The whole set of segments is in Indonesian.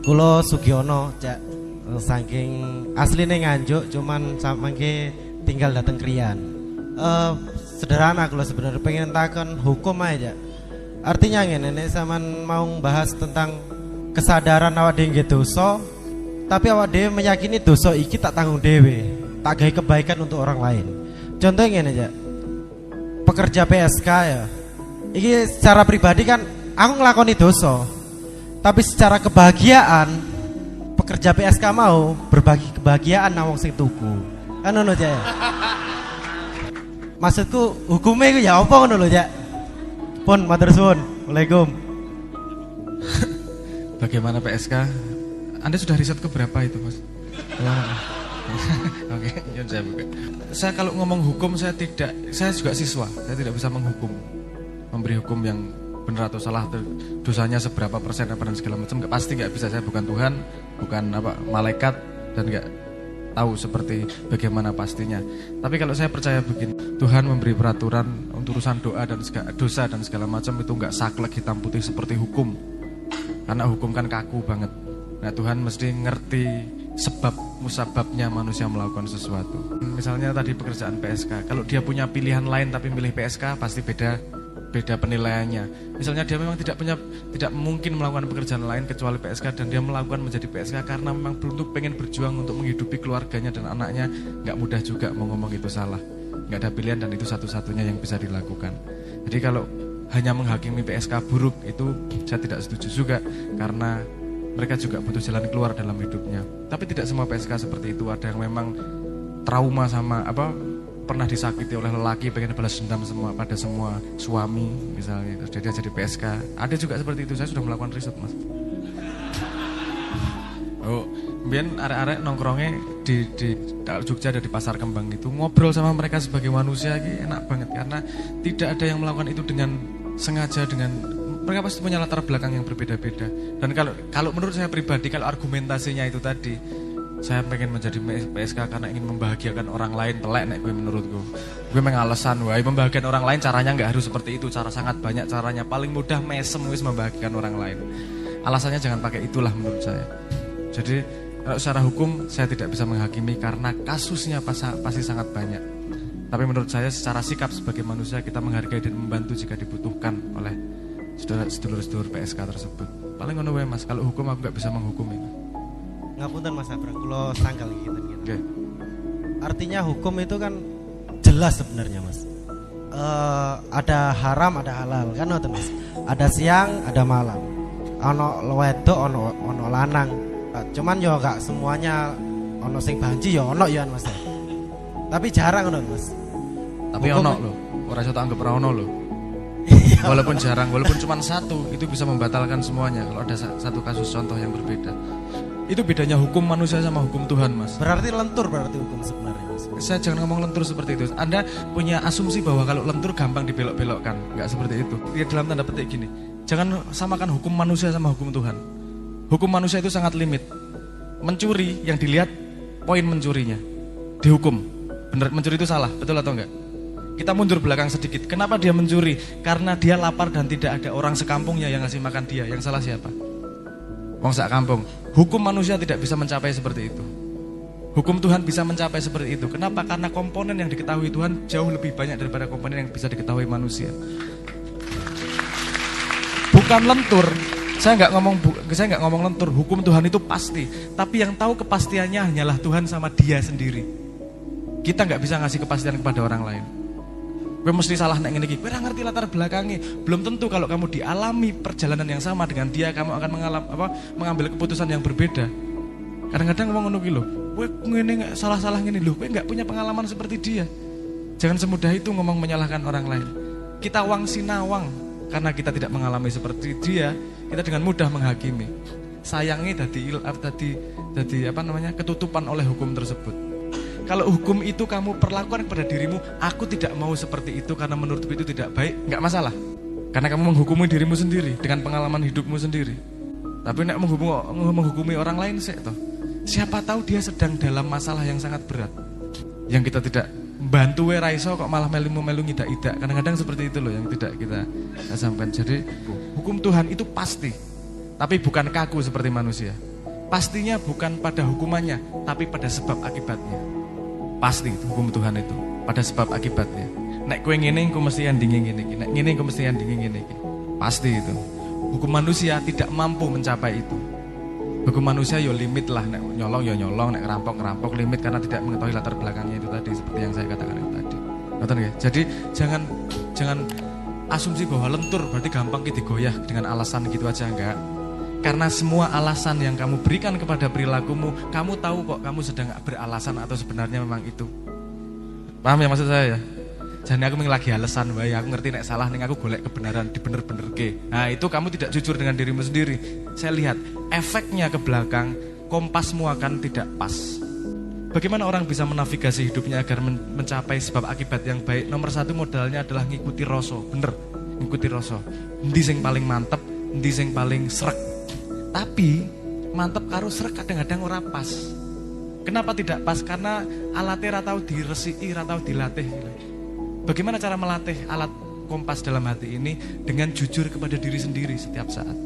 Kulo Sugiono, Cak. Saking asline Nganjuk, cuman samangke tinggal dateng Krian. Sederhana kulo sebenarnya pengen takon hukum aja. Artinya ngene, nek sampean mau bahas tentang kesadaran awak dhewe nggih dosa, tapi awak dhewe meyakini dosa iki tak tanggung dhewe, tak gawe kebaikan untuk orang lain. Contohnya ngene aja. Pekerja PSK ya. Iki secara pribadi kan aku ngelakoni dosa. Tapi secara kebahagiaan pekerja PSK mau berbagi kebahagiaan nang wong sing tuku. Kan ngono aja ya. Maksudku hukumnya itu ya apa ngono lho, Cak. Pun matur suwun. Waalaikumsalam. Bagaimana PSK? Anda sudah riset ke berapa itu, Mas? Oke, nyun saya buka. Saya kalau ngomong hukum saya juga siswa. Saya tidak bisa menghukum. Memberi hukum yang benar atau salah, dosanya seberapa persen apa dan segala macam pasti nggak bisa. Saya bukan Tuhan, bukan malaikat, dan nggak tahu seperti bagaimana pastinya. Tapi kalau saya percaya begini, Tuhan memberi peraturan untuk urusan dosa dan segala macam itu nggak saklek hitam putih seperti hukum, karena hukum kan kaku banget. Nah Tuhan mesti ngerti sebab musababnya manusia melakukan sesuatu. Misalnya tadi pekerjaan PSK, kalau dia punya pilihan lain tapi milih PSK pasti beda penilaiannya. Misalnya dia memang tidak mungkin melakukan pekerjaan lain kecuali PSK, dan dia melakukan menjadi PSK karena memang beruntung pengen berjuang untuk menghidupi keluarganya dan anaknya. Nggak mudah juga mau ngomong itu salah. Nggak ada pilihan dan itu satu-satunya yang bisa dilakukan. Jadi kalau hanya menghakimi PSK buruk itu saya tidak setuju juga, karena mereka juga butuh jalan keluar dalam hidupnya. Tapi tidak semua PSK seperti itu. Ada yang memang trauma sama pernah disakiti oleh lelaki, pengen balas dendam pada semua suami misalnya, terus dia jadi PSK. Ada juga seperti itu, saya sudah melakukan riset, Mas. Kemudian arek-arek nongkrongnya di Jogja, ada di Pasar Kembang itu, ngobrol sama mereka sebagai manusia enak banget, karena tidak ada yang melakukan itu dengan sengaja, mereka pasti punya latar belakang yang berbeda-beda. Dan kalau menurut saya pribadi, kalau argumentasinya itu tadi, saya pengen menjadi PSK karena ingin membahagiakan orang lain, telek nek gue menurutku. Gue mengalasan, membahagiakan orang lain caranya nggak harus seperti itu, cara sangat banyak caranya. Paling mudah mesem wis membahagiakan orang lain. Alasannya jangan pakai itulah menurut saya. Jadi kalau secara hukum saya tidak bisa menghakimi karena kasusnya pasti sangat banyak. Tapi menurut saya secara sikap sebagai manusia kita menghargai dan membantu jika dibutuhkan oleh sedulur-sedulur PSK tersebut. Paling ngono wae Mas, kalau hukum aku nggak bisa menghukum itu. Ngapunten Mas Abrang, kulo sangkal gitu. Okay. Artinya hukum itu kan jelas sebenarnya, Mas. Ada haram, ada halal, kan ngoten Mas. Ada siang, ada malam. Ono wedok, ono lanang. Cuman yo gak semuanya ono sing banci yo ono ya Mas. Tapi jarang ono, Mas. Tapi hukum ono lho. Ora iso tak anggap ora ono lho. Walaupun jarang, walaupun cuma satu, itu bisa membatalkan semuanya kalau ada satu kasus contoh yang berbeda. Itu bedanya hukum manusia sama hukum Tuhan, Mas. Berarti lentur hukum sebenarnya, Mas. Saya jangan ngomong lentur seperti itu. Anda punya asumsi bahwa kalau lentur gampang dibelok-belokkan. Enggak seperti itu. Ya dalam tanda petik gini, jangan samakan hukum manusia sama hukum Tuhan. Hukum manusia itu sangat limit. Mencuri yang dilihat poin mencurinya, dihukum. Benar mencuri itu salah, betul atau enggak? Kita mundur belakang sedikit. Kenapa dia mencuri? Karena dia lapar dan tidak ada orang sekampungnya yang ngasih makan dia. Yang salah siapa? Wong sak kampung. Hukum manusia tidak bisa mencapai seperti itu. Hukum Tuhan bisa mencapai seperti itu. Kenapa? Karena komponen yang diketahui Tuhan jauh lebih banyak daripada komponen yang bisa diketahui manusia. Bukan lentur. Saya nggak ngomong lentur. Hukum Tuhan itu pasti. Tapi yang tahu kepastiannya hanyalah Tuhan sama Dia sendiri. Kita nggak bisa ngasih kepastian kepada orang lain. Gue mesti salah nek ngene iki. Kowe ora ngerti latar belakangnya. Belum tentu kalau kamu dialami perjalanan yang sama dengan dia, kamu akan mengambil keputusan yang berbeda. Kadang-kadang ngomong ngono ki lho, kowe ngene salah-salah ngene lho, kowe enggak punya pengalaman seperti dia. Jangan semudah itu ngomong menyalahkan orang lain. Kita wang sinawang karena kita tidak mengalami seperti dia, kita dengan mudah menghakimi. Sayangnya dadi ketutupan oleh hukum tersebut. Kalau hukum itu kamu perlakukan kepada dirimu, aku tidak mau seperti itu karena menurutku itu tidak baik, nggak masalah. Karena kamu menghukumi dirimu sendiri dengan pengalaman hidupmu sendiri. Tapi nek menghukumi orang lain siapa tahu dia sedang dalam masalah yang sangat berat, yang kita tidak bantu raiso kok malah melu ngidak-idak. Kadang-kadang seperti itu loh yang tidak kita sampaikan. Jadi hukum Tuhan itu pasti, tapi bukan kaku seperti manusia. pastinya bukan pada hukumannya, tapi pada sebab akibatnya. Pasti itu hukum Tuhan itu pada sebab akibatnya. Nek kowe ngene engko mesti endinge ngene iki. Nek ngene engko mesti endinge ngene iki. Pasti itu. Hukum manusia tidak mampu mencapai itu. Hukum manusia yo limit lah, nek nyolong ya nyolong, nek ngerampok limit karena tidak mengetahui latar belakangnya itu tadi seperti yang saya katakan itu tadi. Ngerti nggih? Jadi jangan asumsi bahwa lentur berarti gampang digoyah dengan alasan gitu aja, enggak. Karena semua alasan yang kamu berikan kepada perilakumu, kamu tahu kok kamu sedang beralasan atau sebenarnya memang itu. Paham ya maksud saya ya? Jadi aku lagi alasan, wae aku ngerti nek salah ning aku golek kebenaran dibener-benerke. Nah, itu kamu tidak jujur dengan dirimu sendiri. Saya lihat efeknya ke belakang, kompasmu akan tidak pas. Bagaimana orang bisa menavigasi hidupnya agar mencapai sebab akibat yang baik? Nomor satu modalnya adalah ngikuti rasa, bener, ngikuti rasa. Endi sing paling mantep, endi sing paling srek. Tapi mantep karo srek kadang-kadang ora pas. Kenapa tidak pas? Karena alatnya ora tau diresiki, ora tau dilatih. Bagaimana cara melatih alat kompas dalam hati ini? Dengan jujur kepada diri sendiri setiap saat.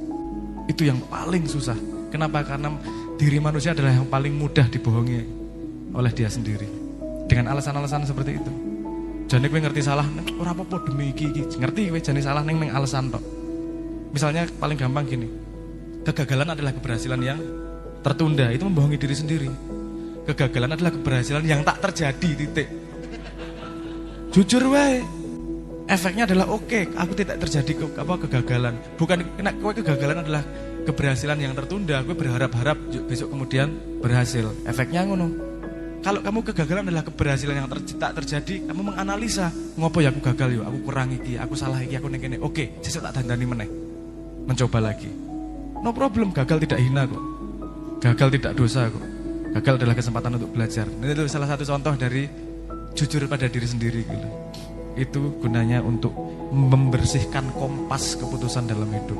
Itu yang paling susah. Kenapa? Karena diri manusia adalah yang paling mudah dibohongi oleh dia sendiri. Dengan alasan-alasan seperti itu. Jane kowe ngerti salah, ora apa-apa demi iki. Ngerti kowe jane salah ning alasan tok. Misalnya paling gampang gini. Kegagalan adalah keberhasilan yang tertunda. Itu membohongi diri sendiri. Kegagalan adalah keberhasilan yang tak terjadi, titik. Jujur wae. Efeknya adalah oke, aku tidak terjadi kegagalan. Bukan kena kowe kegagalan adalah keberhasilan yang tertunda, kowe berharap-harap besok kemudian berhasil. Efeknya ngono. Kalau kamu kegagalan adalah keberhasilan yang tak terjadi, kamu menganalisa, ngopo ya aku gagal yo, aku kurang iki, aku salah iki, aku ning kene. Oke, sesuk tak dandani meneh. Mencoba lagi. No problem, gagal tidak hina kok. Gagal tidak dosa kok. Gagal adalah kesempatan untuk belajar. Ini itu salah satu contoh dari jujur pada diri sendiri gitu. Itu gunanya untuk membersihkan kompas keputusan dalam hidup.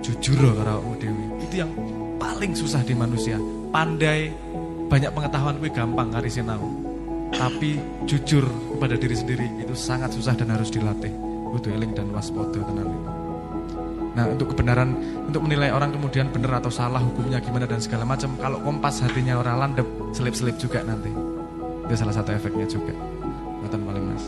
Jujur loh karo awakmu dhewe. Itu yang paling susah di manusia. Pandai, banyak pengetahuan kuwi gampang kari sinau. Tapi jujur kepada diri sendiri itu sangat susah dan harus dilatih. Kudu eling dan waspada tenan itu. Nah, untuk kebenaran, untuk menilai orang kemudian benar atau salah, hukumnya gimana dan segala macam. Kalau kompas hatinya orang landep, selip-selip juga nanti. Itu salah satu efeknya juga. Ngoten paling Mas.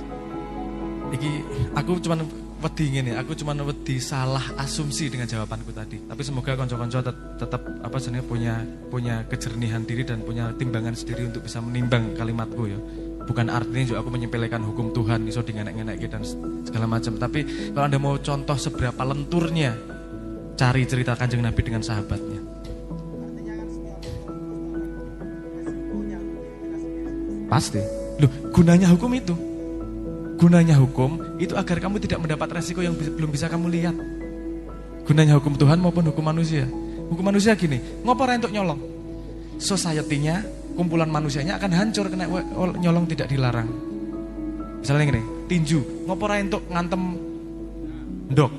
Iki aku cuman wedi ngene, aku cuman wedi salah asumsi dengan jawabanku tadi. Tapi semoga kanca-kanca tetap apa jenenge punya kejernihan diri dan punya timbangan sendiri untuk bisa menimbang kalimatku ya. Bukan artinya juga aku menyepelekan hukum Tuhan iso dingenek-ngenek dan segala macam. Tapi kalau Anda mau contoh seberapa lenturnya cari cerita Kanjeng Nabi dengan sahabatnya. Pasti. Loh, gunanya hukum itu. Gunanya hukum itu agar kamu tidak mendapat resiko yang belum bisa kamu lihat. Gunanya hukum Tuhan maupun hukum manusia. Hukum manusia gini, ngopo ora entuk nyolong? Society-nya, kumpulan manusianya akan hancur kena nyolong tidak dilarang. Misalnya gini, tinju, ngopo ora entuk ngantem ndok.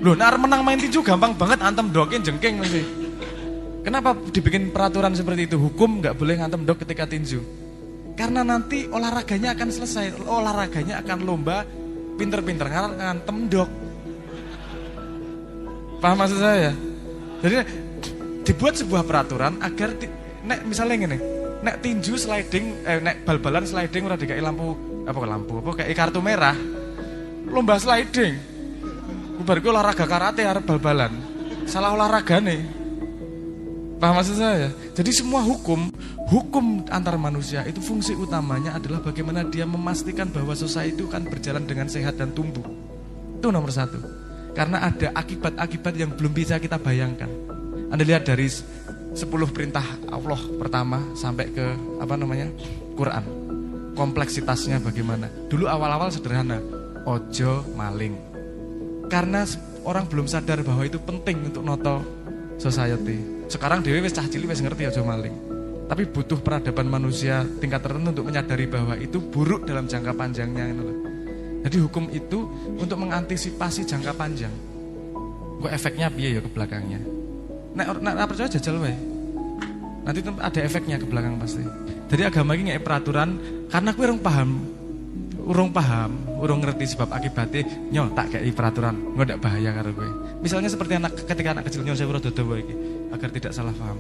Loh, nek menang main tinju gampang banget antem ndoke jengking mesti. Kenapa dibikin peraturan seperti itu? Hukum nggak boleh ngantem ndok ketika tinju. Karena nanti olahraganya akan selesai, olahraganya akan lomba pinter-pinter ngantem ndok. Paham maksud saya? Jadi dibuat sebuah peraturan agar nek misalnya gini, nek tinju sliding, nek bal-balan sliding udah dikai lampu kayak kartu merah, lomba sliding, bariku olahraga karate arep bal-balan, salah olahraga nih, paham maksud saya? Jadi semua hukum antar manusia itu fungsi utamanya adalah bagaimana dia memastikan bahwa society itu kan berjalan dengan sehat dan tumbuh. Itu nomor satu, karena ada akibat-akibat yang belum bisa kita bayangkan. Anda lihat dari 10 perintah Allah pertama sampai ke Quran. Kompleksitasnya bagaimana? Dulu awal-awal sederhana, ojo maling. Karena orang belum sadar bahwa itu penting untuk noto society. Sekarang dewe wis cah cilik wis ngerti ojo maling. Tapi butuh peradaban manusia tingkat tertentu untuk menyadari bahwa itu buruk dalam jangka panjangnya. Jadi hukum itu untuk mengantisipasi jangka panjang. Kok efeknya piye ya ke belakangnya? Nek percaya jajal wae. Nanti ada efeknya ke belakang pasti. Jadi agama ini ngek peraturan karena kowe orang paham urung paham, urung ngerti sebab akibatnya, nyo tak kayak peraturan, nggak bahaya karo gue. Misalnya seperti ketika anak kecil nyon saya dawa iki, agar tidak salah paham.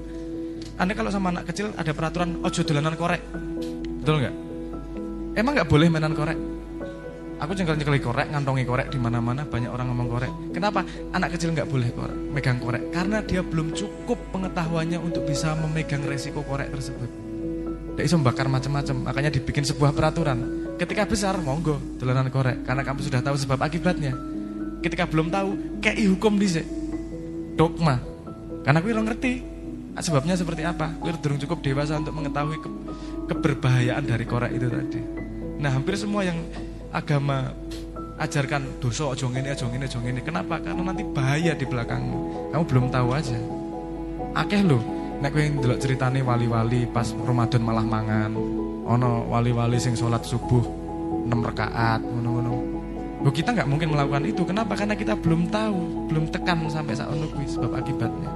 Anda kalau sama anak kecil ada peraturan ojo dolanan korek, betul nggak? Emang nggak boleh mainan korek? Aku cengkel-cengkeli korek, ngantongi korek di mana-mana, banyak orang ngomong korek. Kenapa? Anak kecil nggak boleh korek, megang korek, karena dia belum cukup pengetahuannya untuk bisa memegang resiko korek tersebut. Dia bisa membakar macam-macam, makanya dibikin sebuah peraturan. Ketika besar, monggo dolanan korek, karena kamu sudah tahu sebab akibatnya. Ketika belum tahu, kei hukum dhisik. Dogma. Karena aku belum ngerti sebabnya seperti apa. Aku belum cukup dewasa untuk mengetahui keberbahayaan dari korek itu tadi. Nah, hampir semua yang agama ajarkan dosa ojo ngene. Kenapa? Karena nanti bahaya di belakangmu. Kamu belum tahu aja. Akeh lho, nek kowe ndelok ceritane wali-wali pas Ramadan malah mangan. Ono wali-wali sing sholat subuh 6 rakaat, ngono-ngono. Loh, kita nggak mungkin melakukan itu. Kenapa? Karena kita belum tahu, belum tekan sampai saat kuwi sebab akibatnya.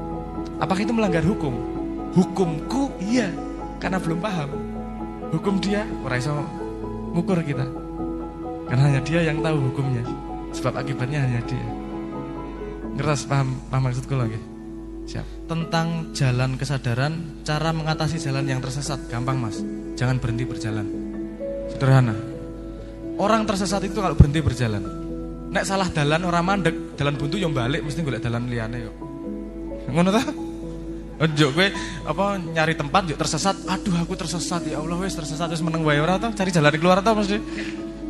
Apakah itu melanggar hukum? Hukumku iya, karena belum paham. Hukum dia ora iso ngukur kita. Karena hanya dia yang tahu hukumnya. Sebab akibatnya hanya dia. Ngerti paham maksudku lagi? Siap. Tentang jalan kesadaran, cara mengatasi jalan yang tersesat, gampang mas. Jangan berhenti berjalan. Sederhana. Orang tersesat itu kalau berhenti berjalan. Nek salah dalan orang mandek, dalan buntu yang balik mesti golek dalan liyane kok. Ngono ta? Ojo kowe nyari tempat yuk tersesat. Aduh aku tersesat ya Allah wis tersesat wis meneng wae ora ta? Cari jalan keluar ta mesti.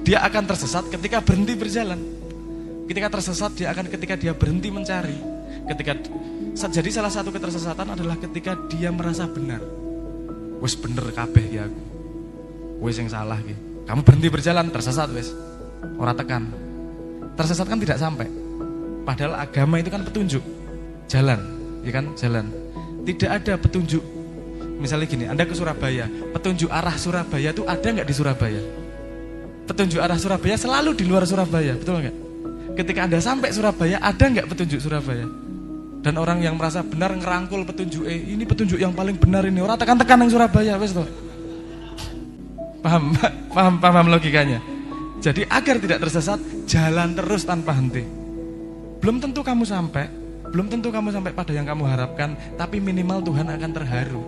Dia akan tersesat ketika berhenti berjalan. Ketika tersesat dia akan ketika dia berhenti mencari. Jadi salah satu ketersesatan adalah ketika dia merasa benar. Wis bener kabeh ya aku. Wis yang salah iki. Kamu berhenti berjalan tersesat wis. Ora tekan. Tersesat kan tidak sampai. Padahal agama itu kan petunjuk. Jalan, ya kan? Jalan. Tidak ada petunjuk. Misalnya gini, Anda ke Surabaya, petunjuk arah Surabaya itu ada nggak di Surabaya? Petunjuk arah Surabaya selalu di luar Surabaya, betul nggak? Ketika Anda sampai Surabaya, ada nggak petunjuk Surabaya? Dan orang yang merasa benar ngerangkul petunjuk, ini petunjuk yang paling benar ini. Orang tekan-tekan yang Surabaya, wes toh. Paham logikanya. Jadi agar tidak tersesat, jalan terus tanpa henti. Belum tentu kamu sampai pada yang kamu harapkan, tapi minimal Tuhan akan terharu.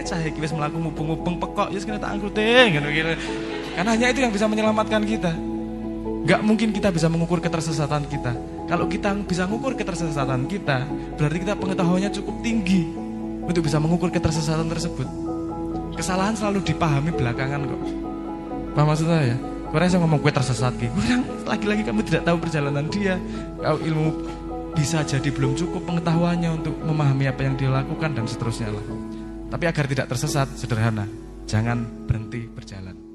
Cahaya wis mlaku mubeng-mubeng pekok, yes kena tak angkute, gitu. Karena hanya itu yang bisa menyelamatkan kita. Gak mungkin kita bisa mengukur ketersesatan kita. Kalau kita bisa mengukur ketersesatan kita, berarti kita pengetahuannya cukup tinggi untuk bisa mengukur ketersesatan tersebut. Kesalahan selalu dipahami belakangan kok. Paham maksud saya? Kau rasa ngomong gue tersesat gitu. Lagi-lagi kamu tidak tahu perjalanan dia. Kau ilmu bisa jadi belum cukup pengetahuannya untuk memahami apa yang dia lakukan dan seterusnya lah. Tapi agar tidak tersesat, sederhana. Jangan berhenti berjalan.